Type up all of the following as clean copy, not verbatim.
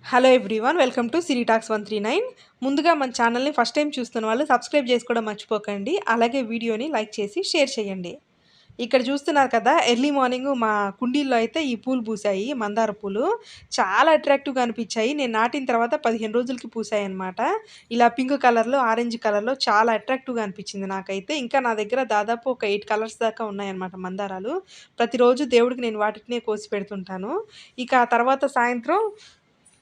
Hello everyone, welcome to Siri talks 139. ముందుగా మన ఛానల్ని ఫస్ట్ టైం చూస్తున్న వాళ్ళు సబ్స్క్రైబ్ చేసుకోవడం మర్చిపోకండి. అలాగే వీడియోని లైక్ చేసి షేర్ చేయండి. ఇక్కడ చూస్తున్నారు కదా, ఎర్లీ మార్నింగ్ మా కుండీల్లో అయితే ఈ పూలు పూసాయి. మందార పూలు చాలా అట్రాక్టివ్గా అనిపించాయి. నేను నాటిన తర్వాత 15 రోజులకి పూసాయి అనమాట. ఇలా పింక్ కలర్లో, ఆరెంజ్ కలర్లో చాలా అట్రాక్టివ్గా అనిపించింది నాకైతే. ఇంకా నా దగ్గర దాదాపు ఒక 8 కలర్స్ దాకా ఉన్నాయన్నమాట మందారాలు. ప్రతిరోజు దేవుడికి నేను వాటినే కోసి పెడుతుంటాను. ఇక ఆ తర్వాత సాయంత్రం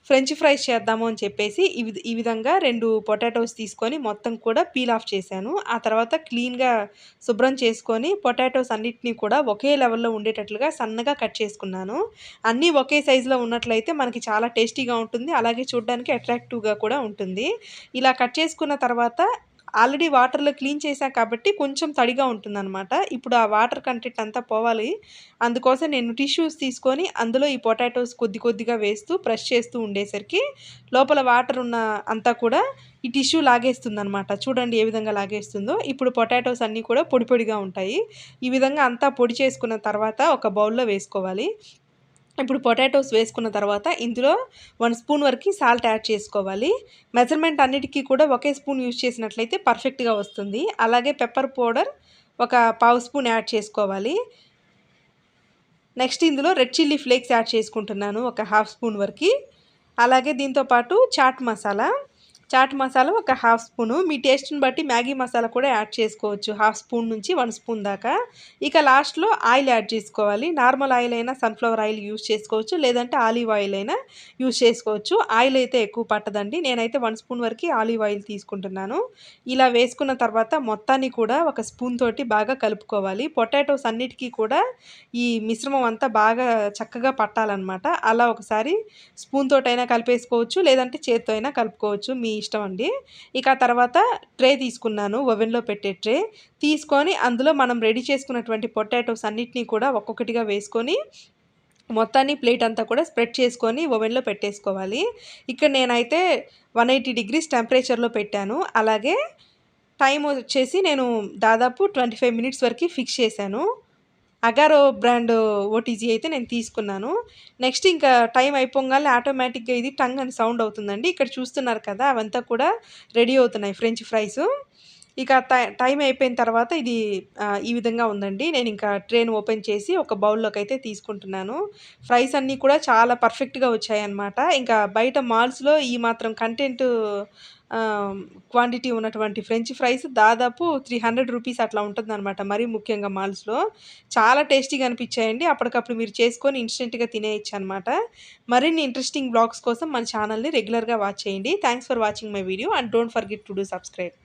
ఫ్రెంచ్ ఫ్రైస్ చేద్దాము అని చెప్పేసి ఈ విధంగా 2 పొటాటోస్ తీసుకొని మొత్తం కూడా పీల్ ఆఫ్ చేశాను. ఆ తర్వాత క్లీన్‌గా శుభ్రం చేసుకొని పొటాటోస్ అన్నిటిని కూడా ఒకే లెవెల్‌లో ఉండేటట్లుగా సన్నగా కట్ చేసుకున్నాను. అన్నీ ఒకే సైజులో ఉన్నట్లయితే మనకి చాలా టేస్టీగా ఉంటుంది. అలాగే చూడ్డానికి అట్రాక్టివ్‌గా కూడా ఉంటుంది. ఇలా కట్ చేసుకున్న తర్వాత ఆల్రెడీ వాటర్‌లో క్లీన్ చేశా కాబట్టి కొంచెం తడిగా ఉంటుందనమాట. ఇప్పుడు ఆ వాటర్ కంటెంట్ అంతా పోవాలి. అందుకోసం నేను టిష్యూస్ తీసుకొని అందులో ఈ పొటాటోస్ కొద్ది కొద్దిగా వేస్తూ ప్రెస్ చేస్తూ ఉండేసరికి లోపల వాటర్ ఉన్న అంతా కూడా ఈ టిష్యూ లాగేస్తుందనమాట. చూడండి ఏ విధంగా లాగేస్తుందో. ఇప్పుడు పొటాటోస్ అన్నీ కూడా పొడి పొడిగా ఉంటాయి. ఈ విధంగా అంతా పొడి చేసుకున్న తర్వాత ఒక బౌల్‌లో వేసుకోవాలి. ఇప్పుడు పొటాటోస్ వేసుకున్న తర్వాత ఇందులో 1 స్పూన్ వరకు సాల్ట్ యాడ్ చేసుకోవాలి. మెజర్‌మెంట్ అన్నిటికి కూడా ఒకే స్పూన్ యూజ్ చేసినట్లయితే పర్ఫెక్ట్‌గా వస్తుంది. అలాగే పెప్పర్ పౌడర్ ఒక పావు స్పూన్ యాడ్ చేసుకోవాలి. నెక్స్ట్ ఇందులో రెడ్ చిల్లీ ఫ్లేక్స్ యాడ్ చేసుకుంటున్నాను ఒక హాఫ్ స్పూన్ వరకి. అలాగే దీంతో పాటు చాట్ మసాలా ఒక హాఫ్ స్పూను. మీ టేస్ట్‌ని బట్టి మ్యాగీ మసాలా కూడా యాడ్ చేసుకోవచ్చు. హాఫ్ స్పూన్ నుంచి 1 స్పూన్ దాకా. ఇక లాస్ట్‌లో ఆయిల్ యాడ్ చేసుకోవాలి. నార్మల్ ఆయిల్ అయినా సన్‌ఫ్లవర్ ఆయిల్ యూజ్ చేసుకోవచ్చు. లేదంటే ఆలివ్ ఆయిల్ అయినా యూజ్ చేసుకోవచ్చు. ఆయిల్ అయితే ఎక్కువ పట్టదండి. నేనైతే 1 స్పూన్ వరకి ఆలివ్ ఆయిల్ తీసుకుంటున్నాను. ఇలా వేసుకున్న తర్వాత మొత్తాన్ని కూడా ఒక స్పూన్ తోటి బాగా కలుపుకోవాలి. పొటాటోస్ అన్నిటికీ కూడా ఈ మిశ్రమం అంతా బాగా చక్కగా పట్టాలనమాట. అలా ఒకసారి స్పూన్ తోటైనా కలిపేసుకోవచ్చు. లేదంటే చేత్తో అయినా కలుపుకోవచ్చు. మీ ఇష్టం అండి. ఇక ఆ తర్వాత ట్రే తీసుకున్నాను. ఓవెన్‌లో పెట్టే ట్రే. తీసుకొని అందులో మనం రెడీ చేసుకున్నటువంటి పొటాటోస్ అన్నిటిని కూడా ఒక్కొక్కటిగా వేసుకొని మొత్తాన్ని ప్లేట్ అంతా కూడా స్ప్రెడ్ చేసుకొని ఓవెన్‌లో పెట్టేసుకోవాలి. ఇక్కడ నేనైతే 180 డిగ్రీస్ టెంపరేచర్‌లో పెట్టాను. అలాగే టైమ్ వచ్చేసి నేను దాదాపు 25 మినిట్స్ వరకి ఫిక్స్ చేశాను. అగారో బ్రాండ్ ఓటీజీ అయితే నేను తీసుకున్నాను. నెక్స్ట్ ఇంకా టైం అయిపోంగానే ఆటోమేటిక్‌గా ఇది టంగ్ అని సౌండ్ అవుతుందండి. ఇక్కడ చూస్తున్నారు కదా, అవంతా కూడా రెడీ అవుతున్నాయి ఫ్రెంచ్ ఫ్రైస్. ఇక టైం అయిపోయిన తర్వాత ఇది ఈ విధంగా ఉందండి. నేను ఇంకా ట్రేని ఓపెన్ చేసి ఒక బౌల్‌లోకైతే తీసుకుంటున్నాను. ఫ్రైస్ అన్నీ కూడా చాలా పర్ఫెక్ట్‌గా వచ్చాయన్నమాట. ఇంకా బయట మాల్స్‌లో ఈ మాత్రం కంటెంట్ క్వాంటిటీ ఉన్నటువంటి ఫ్రెంచ్ ఫ్రైస్ దాదాపు 300 రూపీస్ అట్లా ఉంటుందన్నమాట. మరీ ముఖ్యంగా మాల్స్‌లో. చాలా టేస్టీగా అనిపించాయండి. అప్పటికప్పుడు మీరు చేసుకొని ఇన్‌స్టంట్‌గా తినేయొచ్చనమాట. మరిన్ని ఇంట్రెస్టింగ్ వ్లాగ్స్ కోసం మన ఛానల్‌ని రెగ్యులర్‌గా వాచ్ చేయండి. Thanks for watching my video and don't forget to do subscribe.